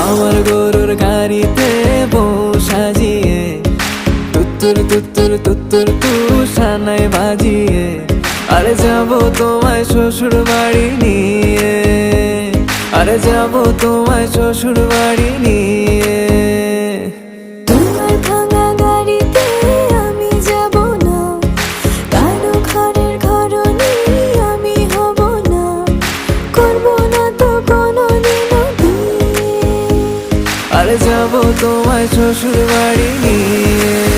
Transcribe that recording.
আমার গরুর গাড়িতে বউ সাজিয়ে তুত্তুর তুত্তুর তুত্তুর তু সানাই বাজিয়ে আরে যাব তোমায় শ্বশুর বাড়ি নিয়ে, আরে যাব তোমায় শ্বশুর বাড়ি নিয়ে। তোমার ভাঙা গাড়িতে আমি যাব না, কারো ঘরের ঘরনি আমি হব না, করব না তো কোনোদিনও বিয়ে। আরে যাব তোমায় শ্বশুর বাড়ি নিয়ে।